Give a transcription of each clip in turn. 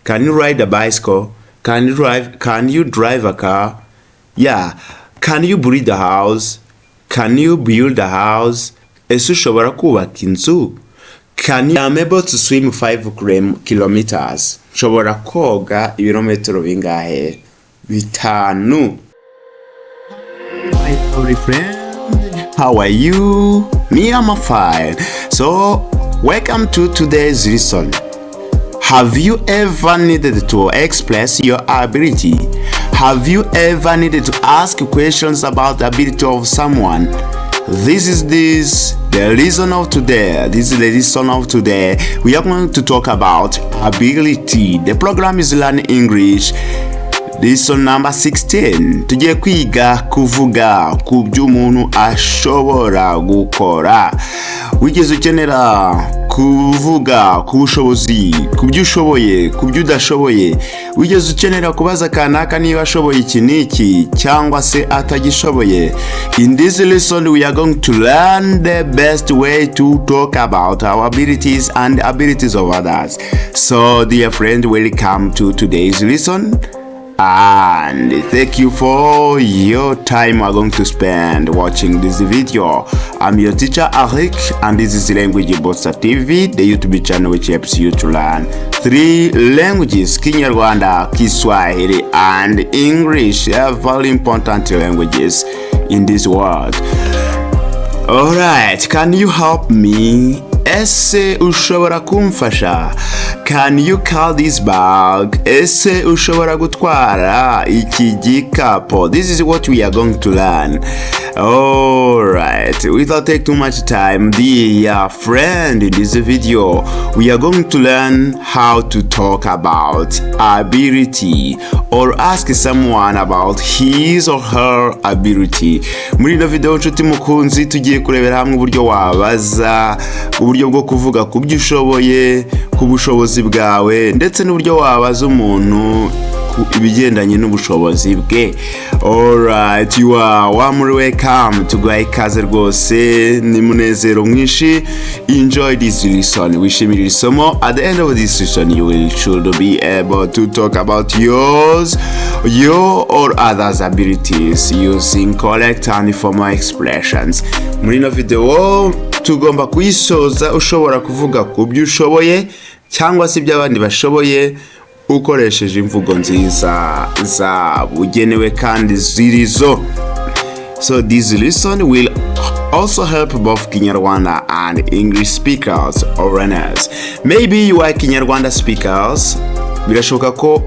Can you ride a bicycle? Can you drive a car? Yeah. Can you build a house? Can you build a house? Ese ushobora kubaka inzu? I'm able to swim 5 kilometers. Nshobora koga ibirometero bingahe? 5. My lovely friend, how are you? Me, I'm fine. So, welcome to today's lesson. Have you ever needed to express your ability? Have you ever needed to ask questions about the ability of someone? This is the lesson of today. This is the lesson of today. We are going to talk about ability. The program is Learn English. Lesson number 16. Tugiye kwiga kuvuga ku byo umuntu ashobora gukora. Wigeze ukenera kuvuga ku bushobozi, ku byo ushoboye, ku byo udashoboye. Wigeze ukenera kubaza kanaka niba ashoboye iki n'iki cyangwa se atagishoboye. In this lesson we are going to learn the best way to talk about our abilities and abilities of others. So dear friend, welcome to today's lesson. And thank you for your time we're going to spend watching this video. I'm your teacher Eric, and this is Language Booster TV, the YouTube channel which helps you to learn 3 languages: Kinyarwanda, Kiswahili, and English. They are very important languages in this world. Alright, can you help me? Ese ushobora kumfasha? Can you carry this bag? Ese ushobora gutwara iki gikapo? This is what we are going to learn. Alright, without taking too much time, dear friend, in this video we are going to learn how to talk about ability or ask someone about his or her ability. Muri ino video nshuti mukunzi tugiye kurebera hamwe uburyo wabaza, uburyo bwo kuvuga ku byo ushoboye, ku bushobozi bwawe, ndetse n'uburyo wabaza umuntu ibigendanye n'ubushobozi bwe. Alright, you are warmly welcome to ikaze rwose, ni munezero mwinshi. Enjoy this lesson. Wishimira isomo. At the end of this lesson you should be able to talk about your or others' abilities using correct and formal expressions. Muri ino video tugomba kuyisoza ushobora kuvuga ku byo ushoboye cyangwa se ibyo abandi bashoboye ukoresheje imvugo nziza zabugenewe kandi zirizo. So this lesson will also help both Kinyarwanda and English speakers or learners. Maybe you are Kinyarwanda speakers. Birashoboka ko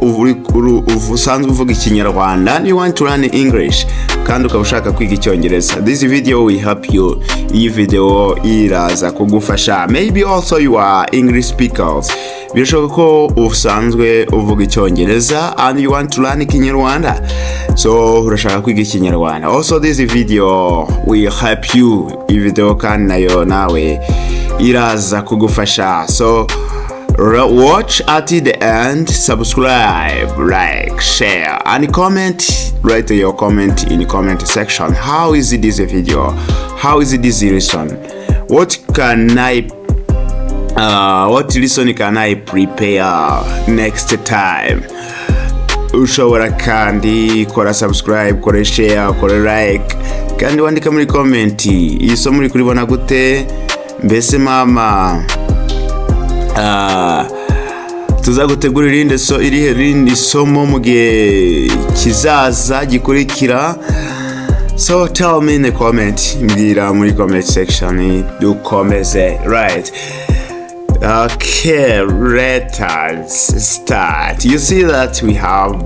usanzwe uvuga Ikinyarwanda and you want to learn English kandi ukaba ushaka kwiga Icyongereza. This video will help you. Iyi video iraza kugufasha. Maybe also you are English speakers. Birashoboka ko usanzwe uvuga Icyongereza and you want to learn Kinyarwanda. So urashaka kwiga Ikinyarwanda. Also this video will help you. Iyi video kandi nayo nawe iraza kugufasha. So watch at the end, subscribe, like, share, and comment. Write your comment in the comment section. How is this video? How is this lesson? What lesson can I prepare next time? Ushobora kandi kora subscribe, kora share, kora like, kandi wandika muri comment isomo muri kuribona gute. Mbese mama tuzagutegurira irindi somo mu gihe kizaza gikurikira. So tell me in the comment, mbwira muri comment section dukomeze. Right, okay, let's start. You see that we have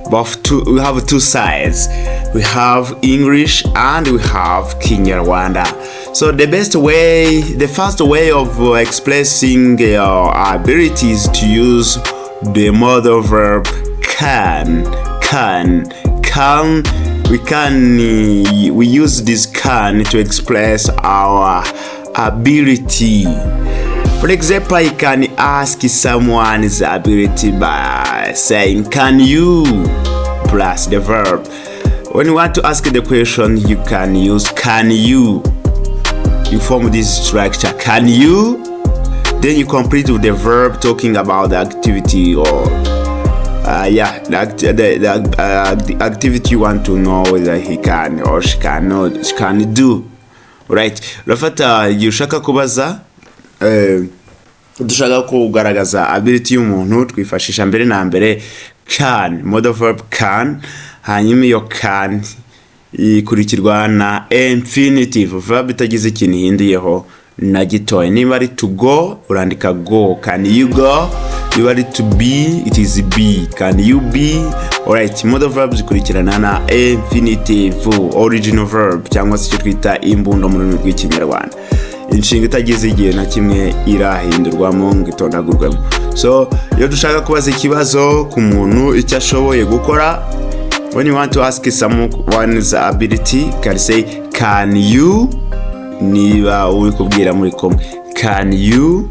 we have 2 sides. We have English and we have Kinyarwanda. So the first way of expressing your abilities to use the modal verb can. We use this can to express our ability. For example, I can ask someone's ability by saying can you plus the verb. When you want to ask the question, you can use can you. You form this structure. Can you? Then you complete with the verb talking about the activity or the activity you want to know whether he can or she can do. Right? Urafata igihe ushaka kubaza dushaka kugaragaza ability y'umuntu twifashisha mbere na mbere can, modal verb can, hanyuma iyo can ikurikirwa na infinitive verb itagize ikintu ihinduyeho na gitoya. Niba ari to go urandika go. Can you go? Niba ari to be, it is be. Can you be? Alright, modal verbs zikurikirana na infinitive original verb cyangwa se icyo twita imbundo mu rurimi rw'Ikinyarwanda. Inshinga itagize igihe na kimwe irahindurwamo ngo itondagurwemo. So iyo dushaka kubaza ikibazo ku muntu icyo ashoboye gukora, when you want to ask someone's ability, you can say can you, niba uri kubwira muri kumwe, can you,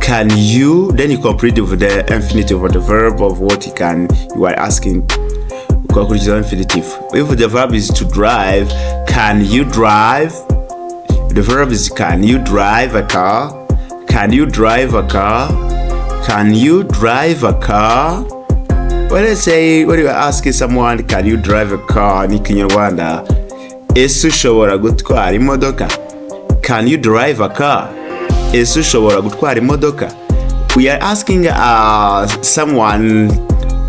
then you complete with the infinitive of the verb of what you are asking. Ukakurikiza infinitive. If the verb is to drive, can you drive? The verb is can you drive a car? Can you drive a car? Can you drive a car? Well, let's say when you are asking someone can you drive a car in Kinyarwanda, ese ushobora gutwara imodoka? Can you drive a car? Ese ushobora gutwara imodoka? We are asking someone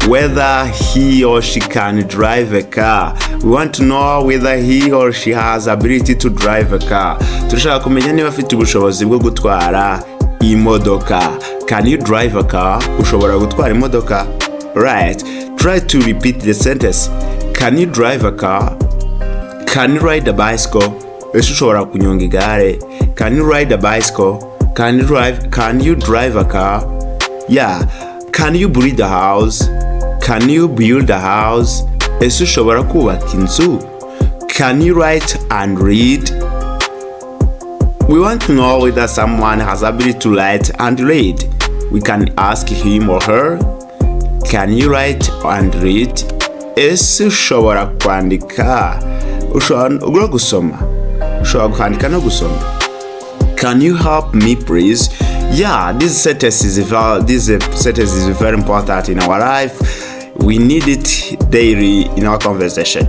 whether he or she can drive a car. We want to know whether he or she has ability to drive a car. Turashaka kumenya niba afite ubushobozi bwo gutwara imodoka. Can you drive a car? Ushobora gutwara imodoka? Right. Try to repeat the sentence. Can you drive a car? Can you ride a bicycle? Ese ushobora kunyonga igare? Can you ride a bicycle? Can you drive a car? Yeah. Can you build a house? Can you build a house? Ese ushobora kubaka inzu? Can you write and read? We want to know whether someone has ability to write and read. We can ask him or her, can you write and read? Ese ushobora kwandika? Ushobora gusoma? Ushobora kwandika no gusoma? Can you help me please? Yeah, this sentence is very important in our life. We need it daily in our conversation.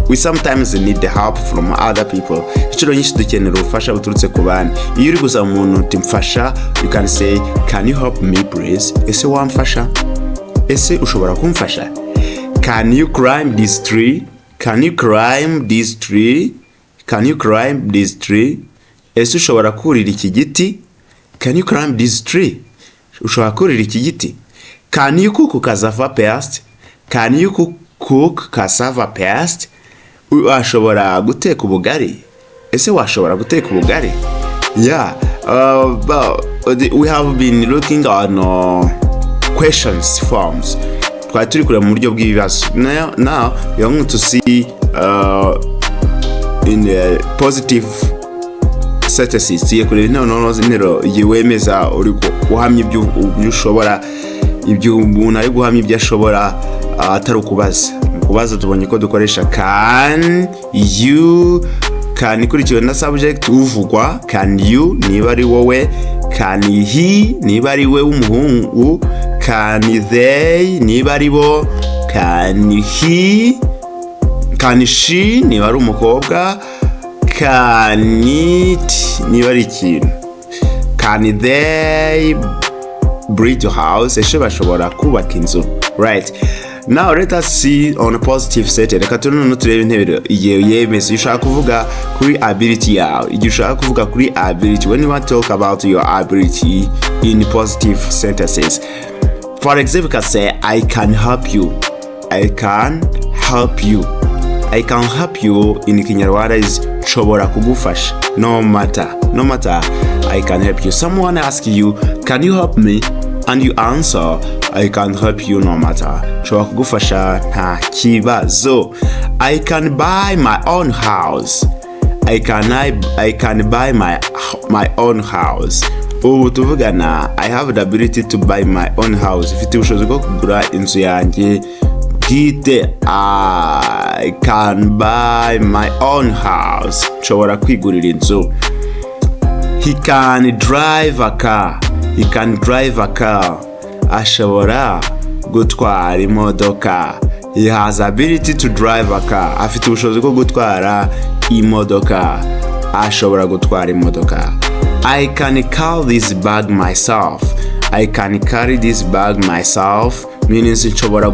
We sometimes need the help from other people. Inshuro nyinshi dukenera ubufasha buturutse ku bandi. Iyo uri gusaba umuntu uti mfasha, you can say can you help me please? Ese wamfasha? Ese ushobora kumfasha? Can you climb this tree? Can you climb this tree? Can you climb this tree? Ese ushobora kurira iki giti? Can you climb this tree? Ushobora kurira iki giti? Can you cook cassava paste? Can you cook cassava paste? Washobora guteka ubugari? Ese washobora guteka ubugari? Yeah, we have been looking on questions forms. Twari turi kureba mu buryo bw'ibibazo. Now we are going to see in the positive sentences. Tugiye kureba interuro yiwemeza uri guhamya ibyo ushobora, ibyo umuntu ari guhamya ibyo ashobora atari ukubaza. Mu kubaza tubonye ko dukoresha can you, can ikurikiwe na subject uvugwa, can you niba ari wowe, can he niba ari we w'umuhungu, can they niba ari bo, can he, can she niba ari umukobwa, can it niba ari ikintu, can they build a house, ese bashobora kubaka inzu. Right. Now let us see on a positive setting. Reka turebe interuro igihe yemeza ushaka kuvuga kuri ability yawe. Igihe ushaka kuvuga kuri ability, when you want to talk about your ability in positive sentences. For example, you can say I can help you. I can help you. I can help you in Kinyarwanda is nshobora kugufasha. No matter I can help you. Someone asks you, can you help me? And you answer, I can help you no matter. Nshobora kugufasha nta kibazo. I can buy my own house. I can buy my own house. Ubu tuvugana, I have the ability to buy my own house. Ifite ubushobozi bwo kugura inzu yanjye bwite. I can buy my own house. Nshobora kwigurira inzu. He can drive a car. He can drive a car. Ashobora gutwara imodoka. He has ability to drive a car. Afite ubushobozi bwo gutwara imodoka. Ashobora gutwara imodoka. I can carry this bag myself. I can carry this bag myself. Means nshobora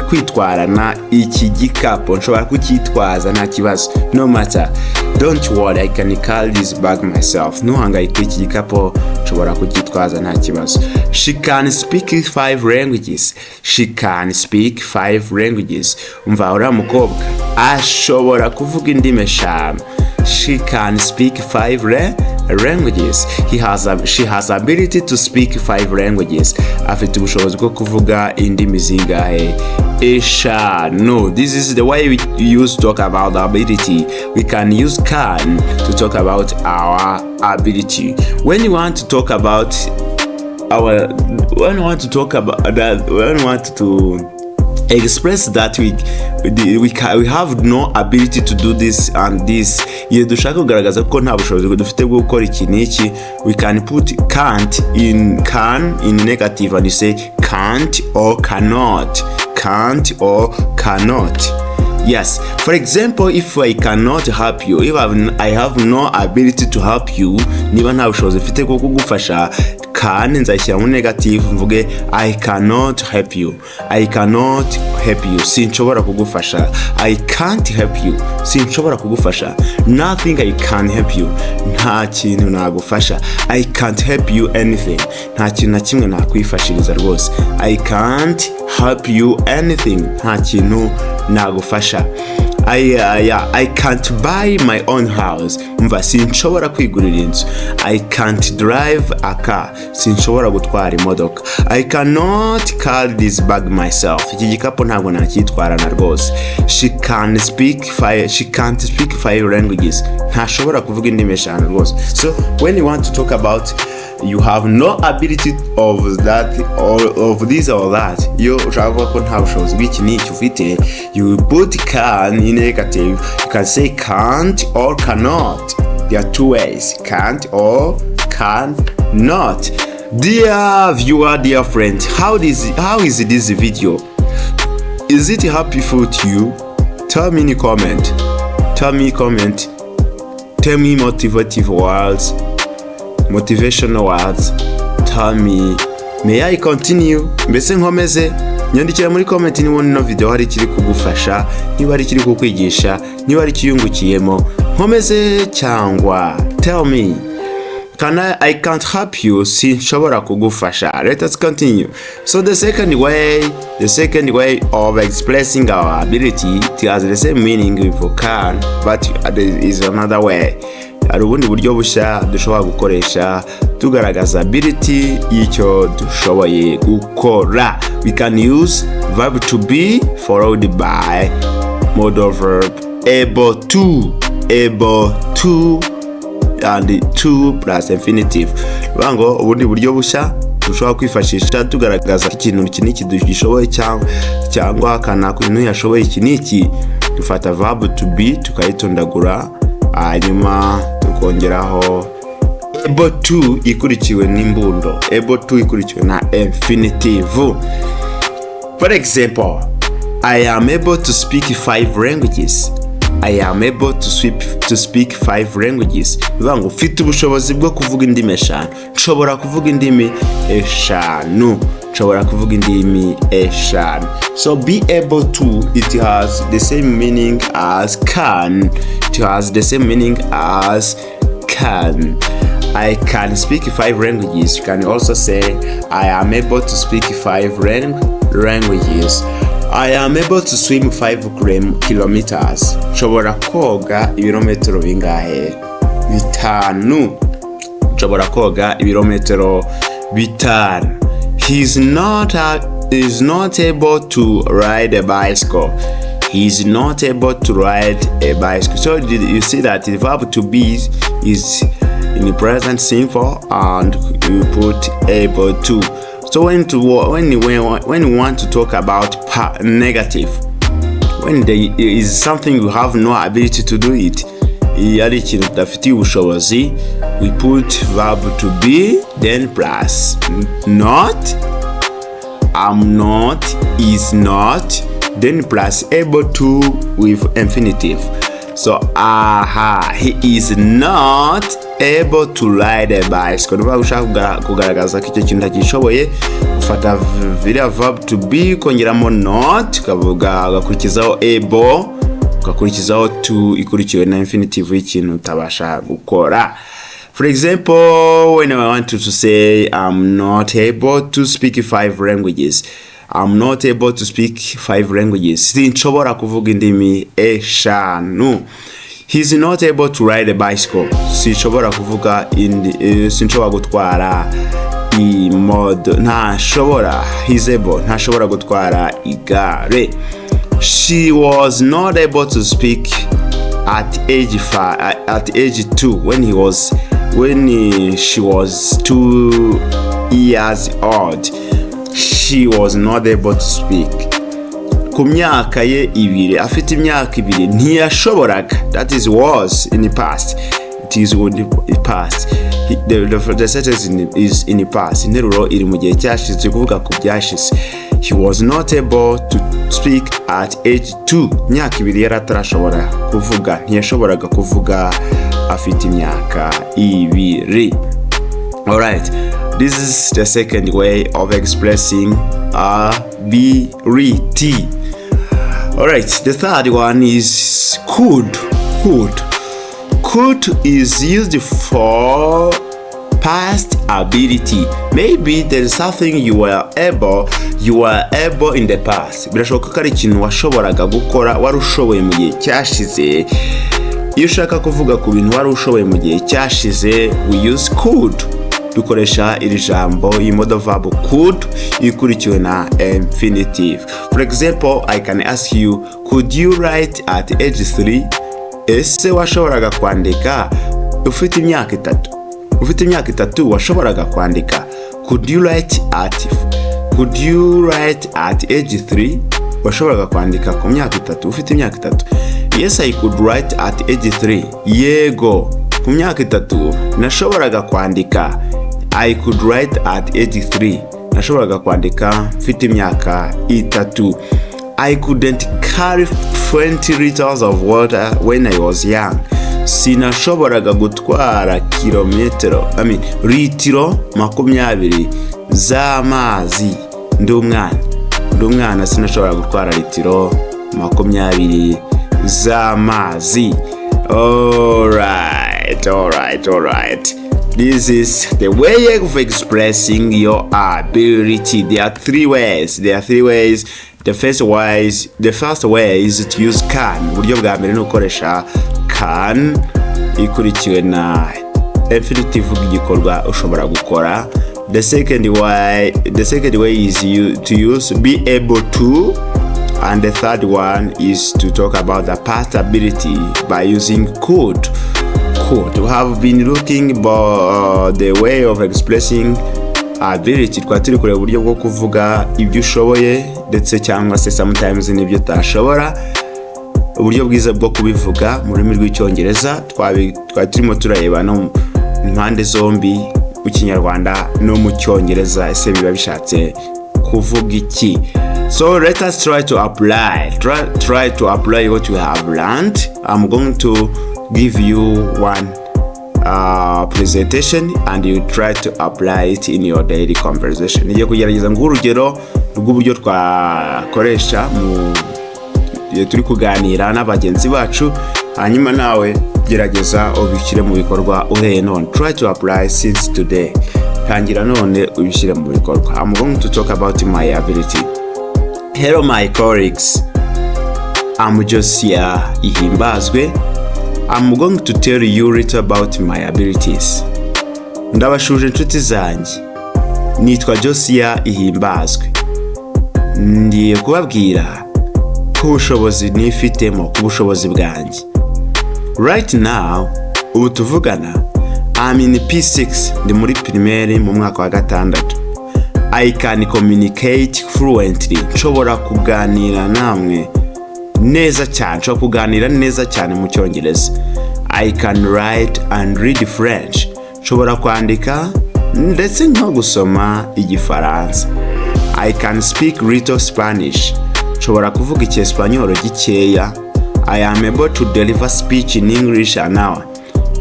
kwitwarana iki gikapo, nshobora kucyitwaza nta kibazo. No matter, don't worry, I can carry this bag myself. Ntuhangayike, iki gikapo nshobora kucyitwaza nta kibazo. She can speak 5 languages. She can speak 5 languages. Umva uriya mukobwa ashobora kuvuga indimi 5. She can speak 5 languages. She has ability to speak 5 languages. Afite ubushobozi bwo kuvuga indimi zingahe? 5. This is the way we use talk about ability. We can use can to talk about our ability. When you want to talk about express that we have no ability to do this and this, iyo dushaka kugaragaza ko nta bushobozi dufite bwo gukora iki n'iki, we can put can't in negative and you say can't or cannot. Can't or cannot. Yes, for example, if I cannot help you, if I have no ability to help you, niba nta bushobozi mfite bwo kugufasha, can nzashyira mu negative mvuge I cannot help you. I cannot help you. Sinshobora kugufasha. I can't help you. Sinshobora kugufasha. Nothing I can help you. Nta kintu nagufasha. I can't help you anything. Nta kintu na kimwe nakwifashiriza rwose. I can't help you anything. Nta kintu nagufasha. I can't buy my own house. Mva sinshobora kwigurira inzu. I can't drive a car. Sinshobora gutwara imodoka. I cannot carry this bag myself. Iki gikapo ntabwo nacyitwarana rwose. She can't speak 5 languages. Ntashobora kuvuga indimi 5 rwose. So when you want to talk about you have no ability of that or of this or that, yo ushaka ko nta bushobozi bw'iki n'iki ufite, you put can in negative. You can say can't or cannot. There are 2 ways, can't or cannot. Dear viewer, dear friend, how is this video? Is it helpful to you? Tell me in the comment. Tell me motivative words, motivational words. Tell me, may I continue? Mbese nkomeze? Nyandikira muri comment niba ino video hari kiri kugufasha, niba hari kiri kukwigisha, niba hari kiyungukiyemo, nkomeze cyangwa tell me. I can't help you, sinshobora kugufasha. Let us continue. So the second way of expressing our ability, it has the same meaning with can, but there is another way. Hari ubundi buryo bushya dushobora gukoresha tugaragaza ability y'icyo dushoboye gukora. We can use verb to be followed by modal verb able to and to plus infinitive. Bango ubundi buryo bushya dushobora kwifashisha tugaragaza ikintu kiniki dugishoboye cyangwa kana ku bintu yashoboye kiniki, dufata verb to be tukayitondagura, hanyuma tukongeraho able to ikurikiwe n'imbundo, able to ikurikiwe na infinitive. For example, I am able to speak 5 languages. I am able to speak 5 languages. Bivuga ngo ufite ubushobozi bwo kuvuga indimi 5. Nshobora kuvuga indimi 5. Nshobora kuvuga indimi 5. So be able to, it has the same meaning as can. It has the same meaning as can. I can speak 5 languages. You can also say I am able to speak 5 languages. I am able to swim 5 kilometers. Nshobora koga ibirometero bingahe? 5. Nshobora koga ibirometero 5. He is not able to ride a bicycle. He is not able to ride a bicycle. So you see that the verb to be is in the present simple and you put able to. So when you want to talk about negative, when there is something you have no ability to do it, ari ikintu udafitiye ubushobozi, we put verb to be, then plus not, am not, is not, then plus able to with infinitive. So he is not able to ride a bicycle. Nuba ushaka kugaragaza ko icyo kintu agishoboye, ufata viriya verb to be kongeramo not, ukavuga ugakurikizaho able, ukakurikizaho to ikurikiwe na infinitive y'ikintu utabasha gukora. For example, when I want to say I'm not able to speak 5 languages, I'm not able to speak 5 languages. Sinshobora kuvuga indimi eshanu. He's not able to ride a bicycle. Sinshobora kuvuga sinshobora gutwara imodoka. Ntashobora. He's able. Ntashobora gutwara igare. She was not able to speak at age 2 when she was 2 years old. She was not able to speak. Ku myaka ye ibiri, afite imyaka ibiri ntiyashoboraga. That is was in the past. It is in the past. The sentence is in the past. Interuro iri mu gihe cyashize, kuvuga ku byashize. He was not able to speak at age 2. Imyaka ibiri yaratarashobora kuvuga, ntiyashoboraga kuvuga afite imyaka ibiri. Alright, this is the second way of expressing ability. Alright, the third one is could. Could is used for past ability. Maybe there is something you were able in the past. Birashoboka ko ari ikintu washoboraga gukora, wari ushoboye mu gihe cyashize. Iyo ushaka kuvuga ku bintu wari ushoboye mu gihe cyashize, we use could. Dukoresha iri jambo modal verb could ikurikiwe na infinitive. For example, I can ask you, could you write at age 3? Ese washoboraga kwandika ufite imyaka 3? Ufite imyaka 3 washoboraga kwandika. Could you write at age 3? Washoboraga kwandika ku myaka 3, ufite imyaka 3. Yes, I could write at age 3. Yego, ku myaka 3 nashoboraga kwandika. I could write at age 3. Nashoboraga kwandika mfite imyaka 3. I couldn't carry 20 liters of water when I was young. Sinashoboraga gutwara litiro 20 z'amazi. Ndi umwana sinashobora gutwara litiro 20 z'amazi. Alright. This is the way of expressing your ability. There are three ways. The first way is to use can. Uburyo bwa mbere ni ukoresha can ikurikiwe na infinitive y'igikorwa ushobora gukora. The second way is to use be able to, and the third one is to talk about the past ability by using could. We have been looking about the way of expressing ability. Turi kureba uburyo bwo kuvuga ibyo ushoboye ndetse cyangwa se sometimes n'ibyo utashobora. Uburyo bwiza bwo kubivuga mu rurimi rw'icyongereza turimo turareba no impande zombi mu Kinyarwanda no mu Cyongereza, ese biba bishatse kuvuga iki. So let us try to apply what you have learned. I'm going to give you one presentation and you try to apply it in your daily conversation. Nigiye kugerageza ng'urugero rw'uburyo twakoresha mu turi kuganira n'abagenzi bacu, hanyuma nawe gerageza ubishyire mu bikorwa uhereye none. Try to apply since today. Tangira none ubishyire mu bikorwa. I'm going to talk about my ability. Hello my colleagues. I'm Josiah Ihimbazwe. I'm going to tell you a little about my abilities. Ndabashuje inshuti zanjye. Nitwa Josiah Ihimbazwe. Ndiye kubabwira ku bushobozi nifitemo, ku bushobozi bwanjye. Right now, ubu tuvugana, I'm in P6, ndi muri primaire mu mwaka wa 6. I can communicate fluently. Nshobora kuganira namwe neza cyane, nshobora kuganira neza cyane mu Cyongereza. I can write and read French. nshobora kwandika ndetse no gusoma igifaransa. I can speak little Spanish. Nshobora kuvuga icyesipanyolo gikeya. I am able to deliver speech in English an hour.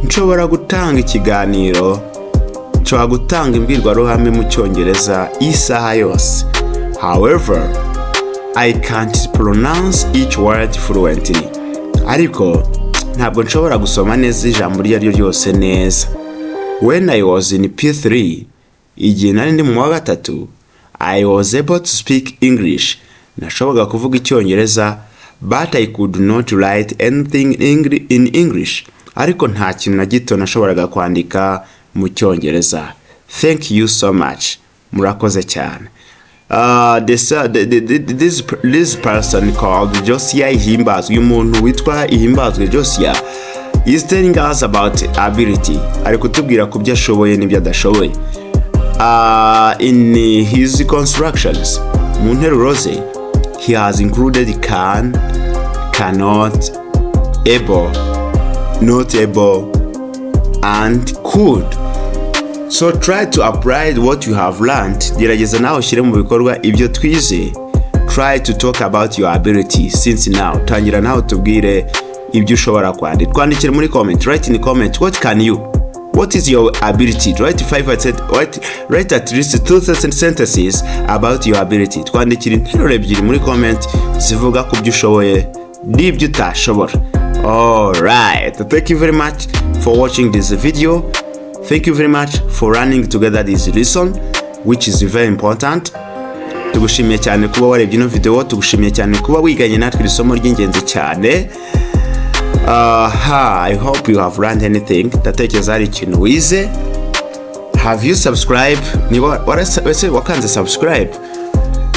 Nshobora gutanga ikiganiro, nshobora gutanga imbwirwaruhame mu cyongereza isaha yose. However, I can't pronounce each word fluently. Ariko ntabwo nshobora gusoma neza ijambo iryo ari ryo ryose neza. When I was in P3, igihe nari ndi mu wa gatatu, I was able to speak English. Nashoboraga kuvuga icyongereza, but I could not write anything in English. Ariko nta kintu na gito nashoboraga kwandika mu cyongereza. Thank you so much. Murakoze cyane. This person called Josiah Ihimbazwe, umuntu witwa Ihimbazwe Josiah, is telling us about ability. Ari kutubwira ku byo ashoboye n'ibyo adashoboye. In his constructions, mu nteruro ze, he has included can, cannot, able, not able, and could. So try to apply what you have learned. Gerageza nawe ushyire mu bikorwa ibyo twize. Try to talk about your ability since now. Tangira nawe tubwire ibyo ushobora kwandika. Twandikire muri comment. Write in the comment. What can you? What is your ability? Write at least 2 sentences about your ability. Twandikire interuro ebyiri muri comment zivuga ku byo ushoboye n'ibyo utashobora. Alright. Thank you very much for watching this video. Thank you very much for running together this lesson, which is very important. Tugushimiye cyane kuba warebye ino video, tugushimiye cyane kuba wiganye natwe isomo ry'ingenzi cyane. I hope you have learned anything. Ndatekereza hari ikintu wize. Have you subscribed? Niba wakanze subscribe.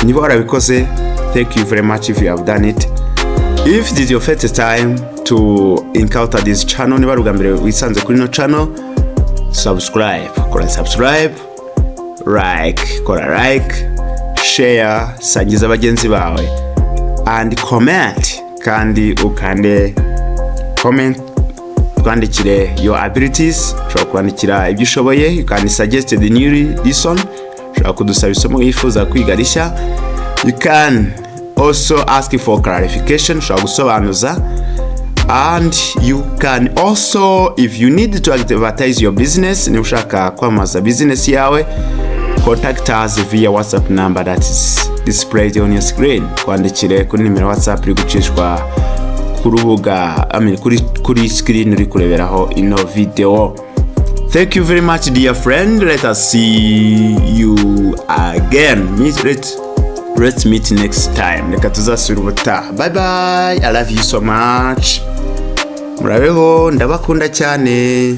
Niba warabikoze, thank you very much if you have done it. If this is your first time to encounter this channel, niba rugambire wisanze kuri no channel, subscribe. Kora subscribe, kora like, share, sangiza bagenzi bawe, and comment. Kandi ukande comment, twandikire your abilities. Ushobora kwandikira ibyo ushoboye. You can suggest the new lesson. Ushobora kudusaba isomo wifuza kwiga rishya. You can also ask for clarification. Ushobora gusobanuza. And you can also, if you need to advertise your business, ni ushaka kwamamaza business yawe, contact us via WhatsApp number that is displayed on your screen. Kwandikire kuri nimero WhatsApp iri gucishwa ku rubuga, kuri screen uri kureberaho ino video. Thank you very much, dear friend. Let us see you again. Let's meet next time. Reka tuzasubira ubutaha. Bye bye. I love you so much. Murabeho, ndabakunda cyane.